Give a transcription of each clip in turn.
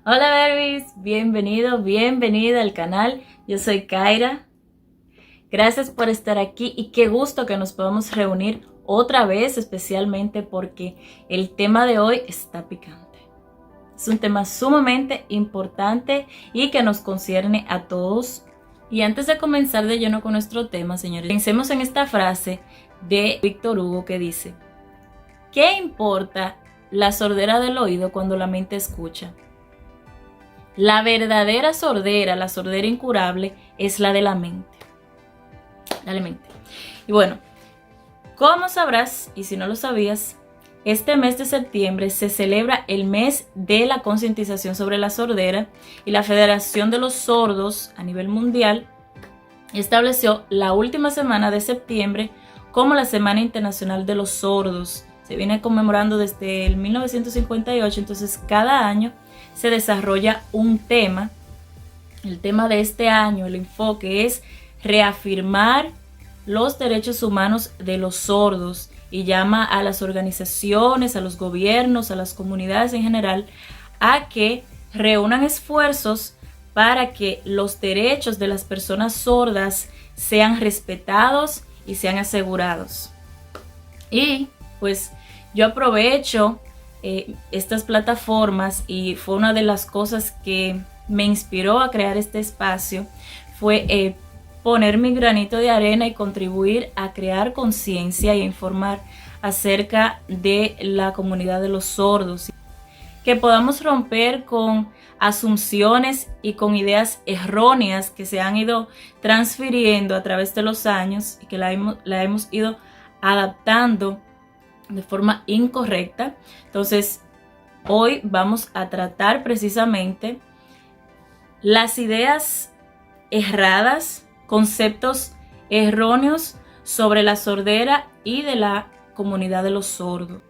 Hola Berbis, bienvenido, bienvenida al canal. Yo soy Kaira. Gracias por estar aquí y qué gusto que nos podamos reunir otra vez, especialmente porque el tema de hoy está picante. Es un tema sumamente importante y que nos concierne a todos. Y antes de comenzar de lleno con nuestro tema, señores, pensemos en esta frase de Víctor Hugo que dice: ¿qué importa la sordera del oído cuando la mente escucha? La verdadera sordera, la sordera incurable, es la de la mente. Y bueno, como sabrás, y si no lo sabías, este mes de septiembre se celebra el mes de la concientización sobre la sordera y la Federación de los Sordos a nivel mundial estableció la última semana de septiembre como la Semana Internacional de los Sordos. Se viene conmemorando desde el 1958, entonces cada año se desarrolla un tema. El tema de este año, el enfoque es reafirmar los derechos humanos de los sordos y llama a las organizaciones, a los gobiernos, a las comunidades en general a que reúnan esfuerzos para que los derechos de las personas sordas sean respetados y sean asegurados. Y pues yo aprovecho estas plataformas y fue una de las cosas que me inspiró a crear este espacio, fue poner mi granito de arena y contribuir a crear conciencia y a informar acerca de la comunidad de los sordos. Que podamos romper con asunciones y con ideas erróneas que se han ido transfiriendo a través de los años y que la hemos ido adaptando de forma incorrecta. Entonces, hoy vamos a tratar precisamente las ideas erradas, conceptos erróneos sobre la sordera y de la comunidad de los sordos.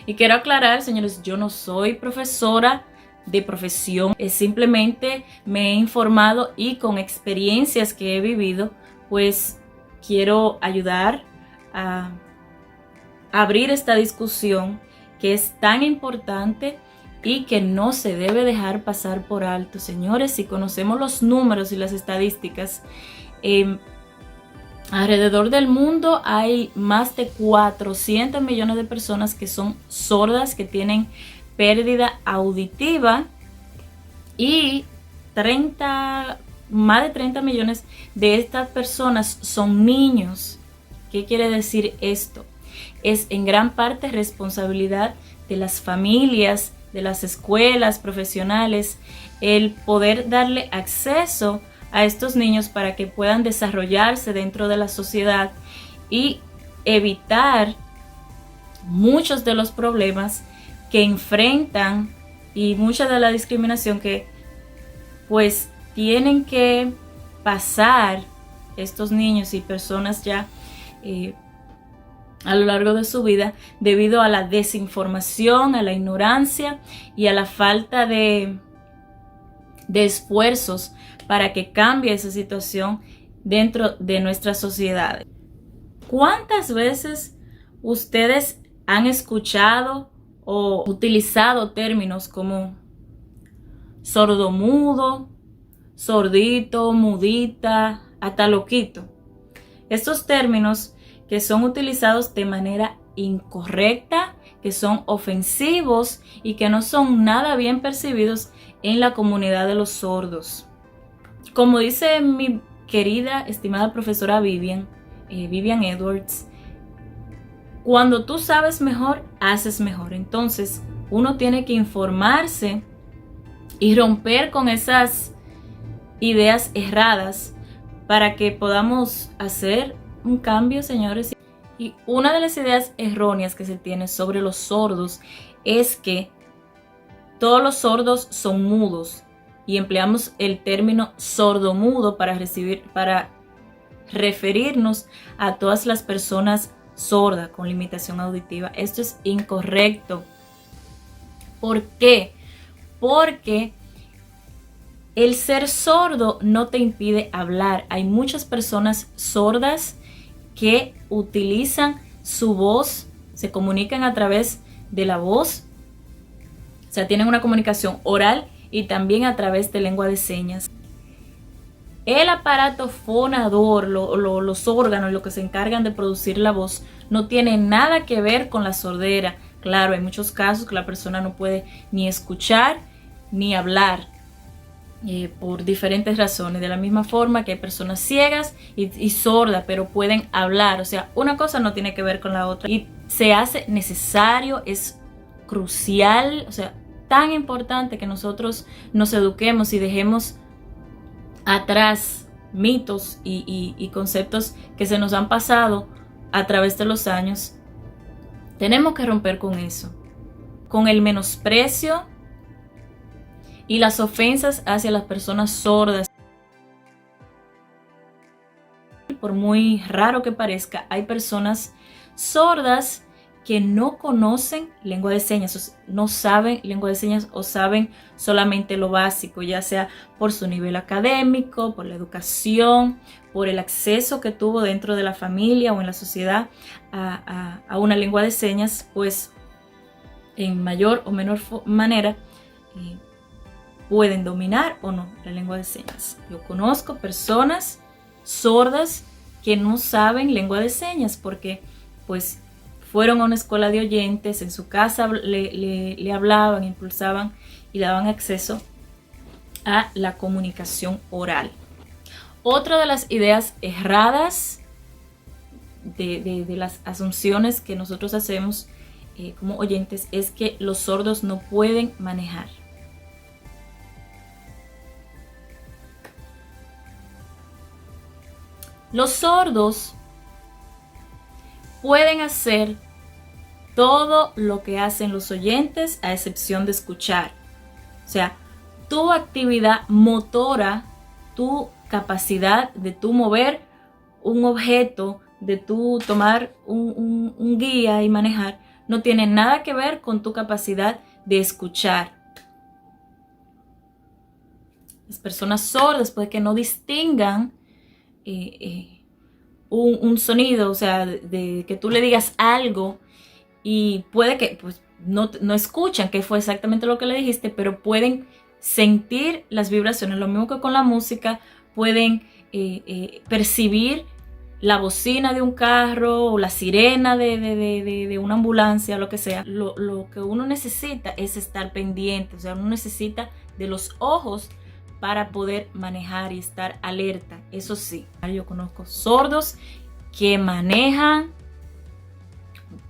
Y quiero aclarar, señores, yo no soy profesora de profesión, simplemente me he informado y con experiencias que he vivido, pues quiero ayudar a abrir esta discusión que es tan importante y que no se debe dejar pasar por alto. Señores, si conocemos los números y las estadísticas, alrededor del mundo hay más de 400 millones de personas que son sordas, que tienen pérdida auditiva, y más de 30 millones de estas personas son niños. ¿Qué quiere decir esto? Es en gran parte responsabilidad de las familias, de las escuelas profesionales, el poder darle acceso a estos niños para que puedan desarrollarse dentro de la sociedad y evitar muchos de los problemas que enfrentan y mucha de la discriminación que pues tienen que pasar estos niños y personas ya a lo largo de su vida debido a la desinformación, a la ignorancia y a la falta de esfuerzos para que cambie esa situación dentro de nuestra sociedad. ¿Cuántas veces ustedes han escuchado o utilizado términos como sordomudo, sordito, mudita, hasta loquito? Estos términos que son utilizados de manera incorrecta, que son ofensivos y que no son nada bien percibidos en la comunidad de los sordos. Como dice mi querida, estimada profesora Vivian Edwards, cuando tú sabes mejor, haces mejor. Entonces, uno tiene que informarse y romper con esas ideas erradas para que podamos hacer un cambio, señores. Y una de las ideas erróneas que se tiene sobre los sordos es que todos los sordos son mudos y empleamos el término sordomudo para referirnos a todas las personas sordas con limitación auditiva. Esto es incorrecto. ¿Por qué? Porque el ser sordo no te impide hablar. Hay muchas personas sordas que utilizan su voz, se comunican a través de la voz, o sea, tienen una comunicación oral y también a través de lengua de señas. El aparato fonador, los órganos, lo que se encargan de producir la voz, no tiene nada que ver con la sordera. Claro, hay muchos casos que la persona no puede ni escuchar ni hablar por diferentes razones. De la misma forma que hay personas ciegas y sordas, pero pueden hablar. O sea, una cosa no tiene que ver con la otra. Y se hace necesario, es crucial, o sea, tan importante que nosotros nos eduquemos y dejemos atrás mitos y conceptos que se nos han pasado a través de los años. Tenemos que romper con eso, con el menosprecio y las ofensas hacia las personas sordas. Por muy raro que parezca, hay personas sordas que no conocen lengua de señas, no saben lengua de señas o saben solamente lo básico, ya sea por su nivel académico, por la educación, por el acceso que tuvo dentro de la familia o en la sociedad a una lengua de señas, pues en mayor o menor manera pueden dominar o no la lengua de señas. Yo conozco personas sordas que no saben lengua de señas porque pues fueron a una escuela de oyentes, en su casa le hablaban, impulsaban y daban acceso a la comunicación oral. Otra de las ideas erradas de las asunciones que nosotros hacemos como oyentes es que los sordos no pueden manejar. Los sordos pueden hacer todo lo que hacen los oyentes a excepción de escuchar. O sea, tu actividad motora, tu capacidad de tú mover un objeto, de tú tomar un guía y manejar, no tiene nada que ver con tu capacidad de escuchar. Las personas sordas puede que no distingan un sonido, o sea, de que tú le digas algo y puede que pues, no escuchan qué fue exactamente lo que le dijiste, pero pueden sentir las vibraciones, lo mismo que con la música, pueden percibir la bocina de un carro o la sirena de una ambulancia, lo que sea. Lo que uno necesita es estar pendiente, o sea, uno necesita de los ojos para poder manejar y estar alerta. Eso sí, yo conozco sordos que manejan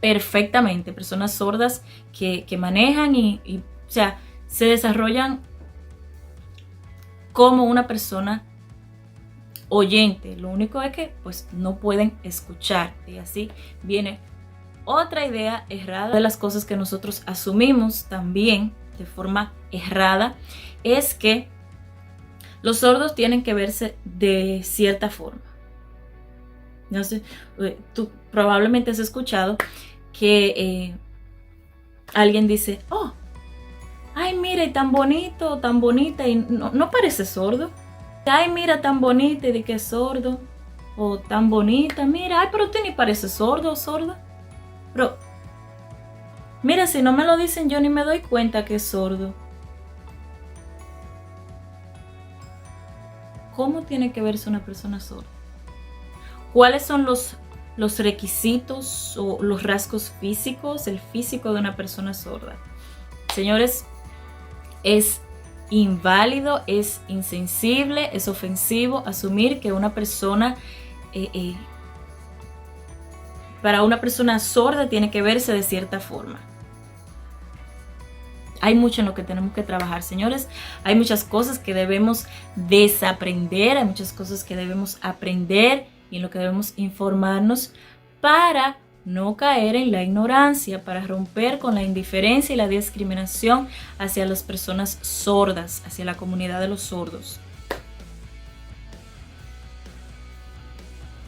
perfectamente, personas sordas que manejan y o sea, se desarrollan como una persona oyente. Lo único es que pues no pueden escuchar, y así viene otra idea errada. De las cosas que nosotros asumimos también de forma errada es que los sordos tienen que verse de cierta forma. No sé, tú probablemente has escuchado que alguien dice, oh, ay, mira, y tan bonito, tan bonita, y no parece sordo. Ay, mira, tan bonita, y de que es sordo. O tan bonita, mira, ay, pero usted ni parece sordo o sorda. Pero, mira, si no me lo dicen, yo ni me doy cuenta que es sordo. ¿Cómo tiene que verse una persona sorda? ¿Cuáles son los requisitos o los rasgos físicos, el físico de una persona sorda? Señores, es inválido, es insensible, es ofensivo asumir que una persona, para una persona sorda tiene que verse de cierta forma. Hay mucho en lo que tenemos que trabajar, señores. Hay muchas cosas que debemos desaprender, hay muchas cosas que debemos aprender y en lo que debemos informarnos para no caer en la ignorancia, para romper con la indiferencia y la discriminación hacia las personas sordas, hacia la comunidad de los sordos.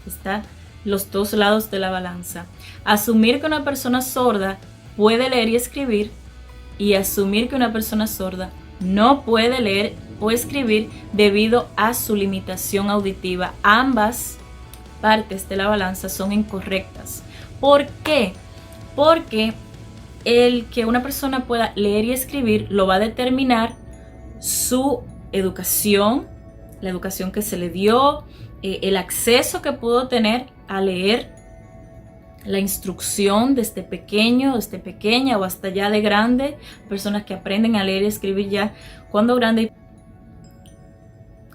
Están los dos lados de la balanza. Asumir que una persona sorda puede leer y escribir, y asumir que una persona sorda no puede leer o escribir debido a su limitación auditiva. Ambas partes de la balanza son incorrectas. ¿Por qué? Porque el que una persona pueda leer y escribir lo va a determinar su educación, la educación que se le dio, el acceso que pudo tener a leer, la instrucción desde pequeño, desde pequeña o hasta ya de grande, personas que aprenden a leer y escribir ya cuando grande.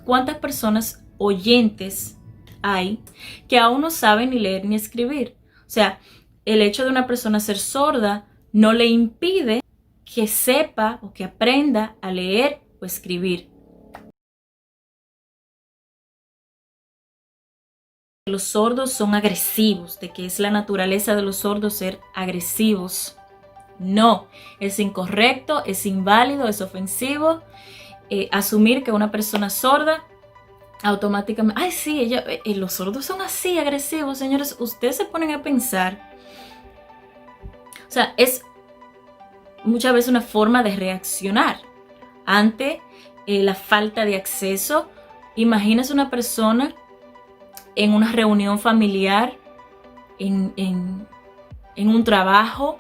¿Cuántas personas oyentes hay que aún no saben ni leer ni escribir? O sea, el hecho de una persona ser sorda no le impide que sepa o que aprenda a leer o escribir. Los sordos son agresivos, de que es la naturaleza de los sordos ser agresivos. No, es incorrecto, es inválido, es ofensivo asumir que una persona sorda automáticamente, ay sí, los sordos son así agresivos. Señores, ustedes se ponen a pensar, o sea, es muchas veces una forma de reaccionar ante la falta de acceso. Imagínese una persona en una reunión familiar, en un trabajo.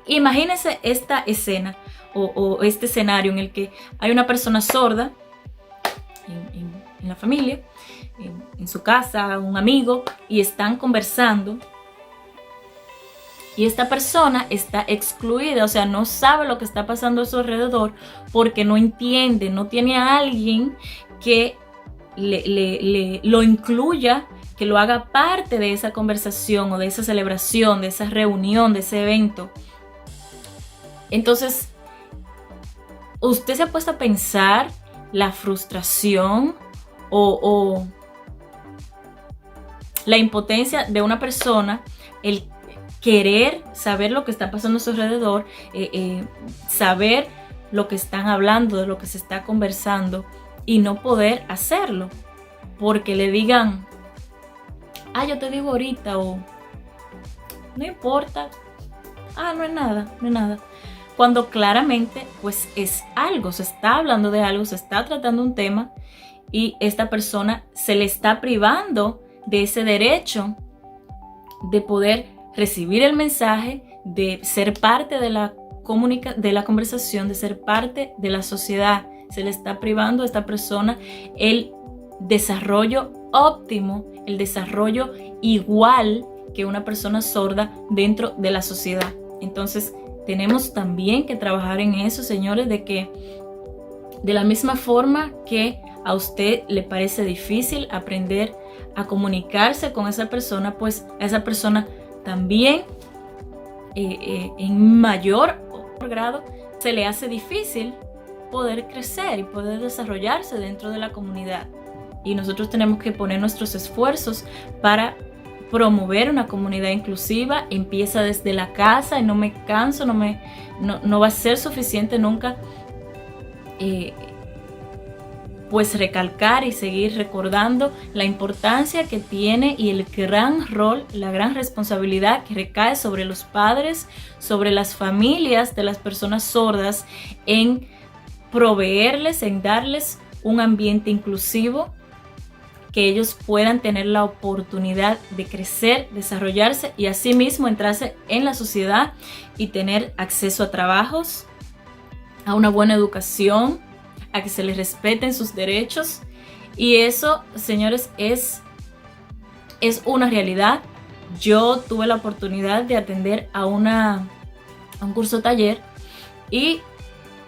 Imagínense esta escena o este escenario en el que hay una persona sorda en la familia, en su casa, un amigo, y están conversando. Y esta persona está excluida, o sea, no sabe lo que está pasando a su alrededor porque no entiende, no tiene a alguien que lo incluya, que lo haga parte de esa conversación o de esa celebración, de esa reunión, de ese evento. Entonces, usted se ha puesto a pensar la frustración o la impotencia de una persona, el querer saber lo que está pasando a su alrededor, saber lo que están hablando, de lo que se está conversando, y no poder hacerlo porque le digan, yo te digo ahorita, o no importa, no es nada, no es nada, cuando claramente pues es algo, se está hablando de algo, se está tratando un tema y esta persona se le está privando de ese derecho de poder recibir el mensaje, de ser parte de la conversación, de ser parte de la sociedad. Se le está privando a esta persona el desarrollo óptimo, el desarrollo igual que una persona sorda dentro de la sociedad. Entonces, tenemos también que trabajar en eso, señores, de que de la misma forma que a usted le parece difícil aprender a comunicarse con esa persona, pues a esa persona también en mayor grado se le hace difícil poder crecer y poder desarrollarse dentro de la comunidad. Y nosotros tenemos que poner nuestros esfuerzos para promover una comunidad inclusiva. Empieza desde la casa y no me canso, no va a ser suficiente nunca pues recalcar y seguir recordando la importancia que tiene y el gran rol, la gran responsabilidad que recae sobre los padres, sobre las familias de las personas sordas, en proveerles, en darles un ambiente inclusivo, que ellos puedan tener la oportunidad de crecer, desarrollarse y asimismo entrarse en la sociedad y tener acceso a trabajos, a una buena educación, a que se les respeten sus derechos. Y eso, señores, es una realidad. Yo tuve la oportunidad de atender a un curso taller y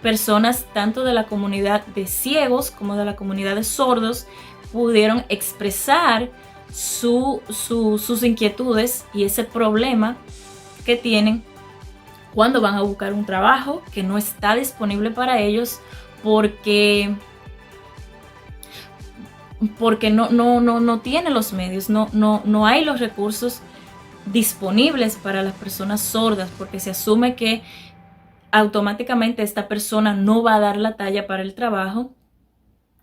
personas tanto de la comunidad de ciegos como de la comunidad de sordos pudieron expresar sus inquietudes y ese problema que tienen cuando van a buscar un trabajo que no está disponible para ellos porque no tiene los medios, no hay los recursos disponibles para las personas sordas, porque se asume que automáticamente esta persona no va a dar la talla para el trabajo,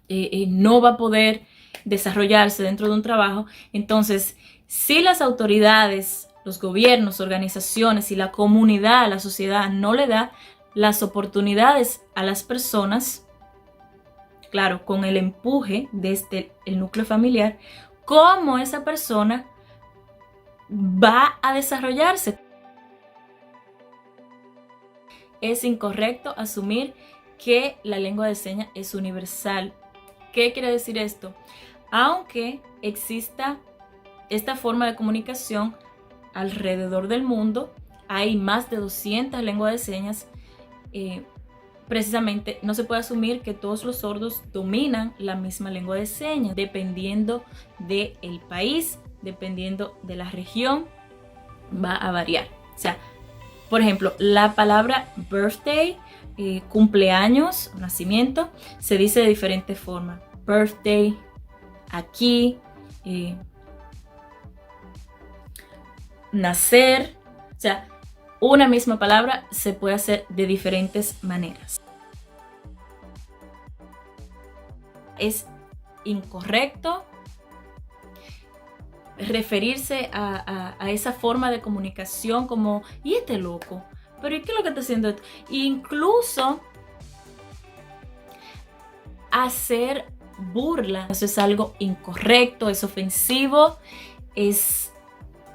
no va a poder desarrollarse dentro de un trabajo. Entonces, si las autoridades, los gobiernos, organizaciones y la comunidad, la sociedad no le da las oportunidades a las personas, claro, con el empuje desde el núcleo familiar, ¿cómo esa persona va a desarrollarse? Es incorrecto asumir que la lengua de señas es universal. ¿Qué quiere decir esto? Aunque exista esta forma de comunicación alrededor del mundo, hay más de 200 lenguas de señas. Precisamente no se puede asumir que todos los sordos dominan la misma lengua de señas, dependiendo del país, dependiendo de la región, va a variar. O sea, por ejemplo, la palabra birthday, cumpleaños, nacimiento, se dice de diferentes formas. Birthday, aquí, nacer, o sea, una misma palabra se puede hacer de diferentes maneras. Es incorrecto referirse a esa forma de comunicación como, ¿y este loco? ¿Pero y qué es lo que está haciendo esto? Incluso hacer burla. Eso es algo incorrecto, es ofensivo, es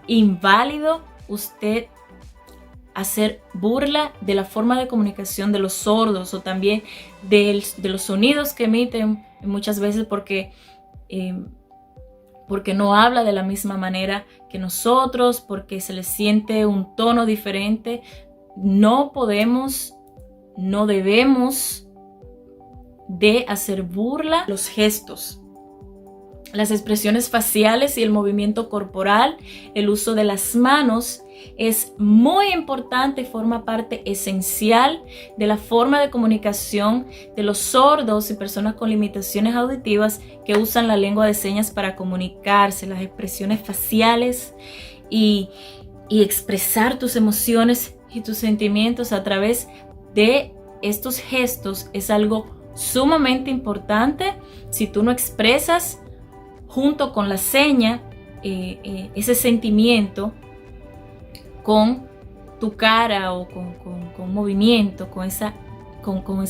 inválido. Usted hacer burla de la forma de comunicación de los sordos o también de los sonidos que emiten muchas veces porque no habla de la misma manera que nosotros, porque se le siente un tono diferente. No podemos, no debemos de hacer burla de los gestos, las expresiones faciales y el movimiento corporal, el uso de las manos. Es muy importante y forma parte esencial de la forma de comunicación de los sordos y personas con limitaciones auditivas que usan la lengua de señas para comunicarse, las expresiones faciales y expresar tus emociones y tus sentimientos a través de estos gestos. Es algo sumamente importante. Si tú no expresas junto con la seña ese sentimiento con tu cara o con movimiento, con esa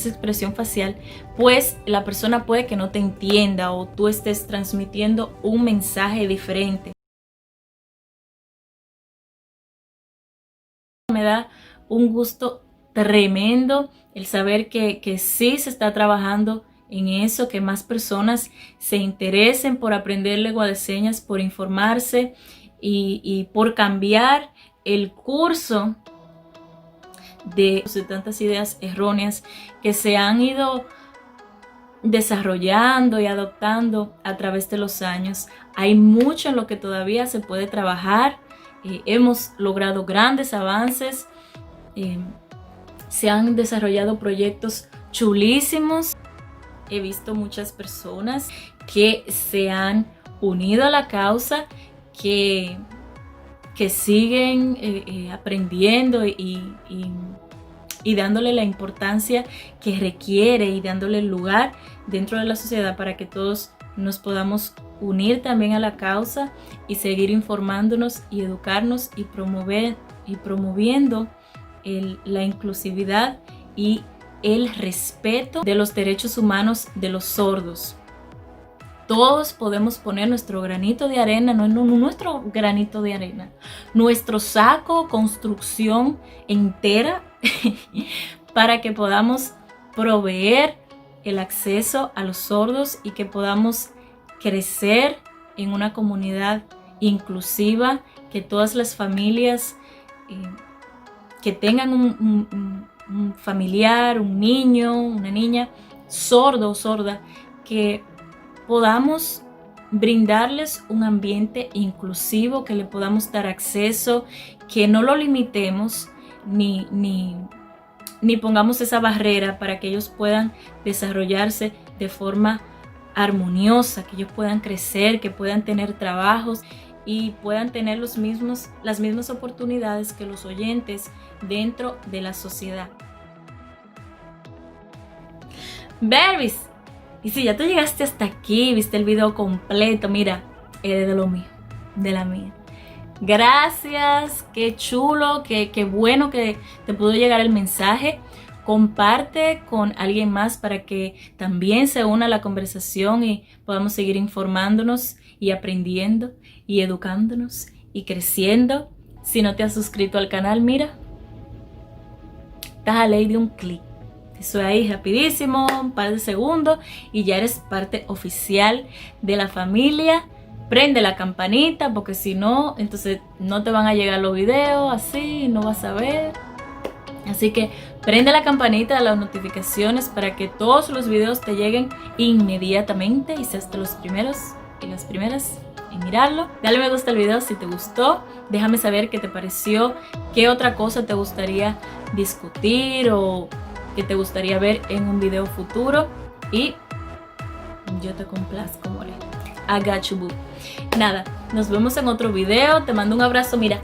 expresión facial, pues la persona puede que no te entienda o tú estés transmitiendo un mensaje diferente. Me da un gusto tremendo el saber que sí se está trabajando en eso, que más personas se interesen por aprender lengua de señas, por informarse y por cambiar el curso de tantas ideas erróneas que se han ido desarrollando y adoptando a través de los años. Hay mucho en lo que todavía se puede trabajar. Hemos logrado grandes avances. Se han desarrollado proyectos chulísimos. He visto muchas personas que se han unido a la causa, que siguen aprendiendo y dándole la importancia que requiere y dándole el lugar dentro de la sociedad para que todos nos podamos unir también a la causa y seguir informándonos y educarnos y promoviendo la inclusividad y el respeto de los derechos humanos de los sordos. Todos podemos poner nuestro granito de arena, no nuestro granito de arena, nuestro saco, construcción entera para que podamos proveer el acceso a los sordos y que podamos crecer en una comunidad inclusiva, que todas las familias que tengan un familiar, un niño, una niña sordo o sorda, que podamos brindarles un ambiente inclusivo, que le podamos dar acceso, que no lo limitemos ni pongamos esa barrera para que ellos puedan desarrollarse de forma armoniosa, que ellos puedan crecer, que puedan tener trabajos y puedan tener las mismas oportunidades que los oyentes dentro de la sociedad. Berries, y si ya tú llegaste hasta aquí, viste el video completo, mira, eres de lo mío, de la mía. Gracias, qué chulo, qué bueno que te pudo llegar el mensaje. Comparte con alguien más para que también se una a la conversación y podamos seguir informándonos y aprendiendo y educándonos y creciendo. Si no te has suscrito al canal, mira, estás a ley de un clic. Eso es ahí rapidísimo, un par de segundos y ya eres parte oficial de la familia. Prende la campanita porque si no, entonces no te van a llegar los videos así, no vas a ver. Así que prende la campanita de las notificaciones para que todos los videos te lleguen inmediatamente y seas de los primeros y las primeras en mirarlo. Dale me gusta al video si te gustó. Déjame saber qué te pareció, qué otra cosa te gustaría discutir o que te gustaría ver en un video futuro. Y yo te complazco, more. I got you, boo. Nada, nos vemos en otro video. Te mando un abrazo, mira,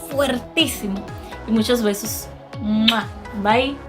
fuertísimo. Y muchos besos. Bye.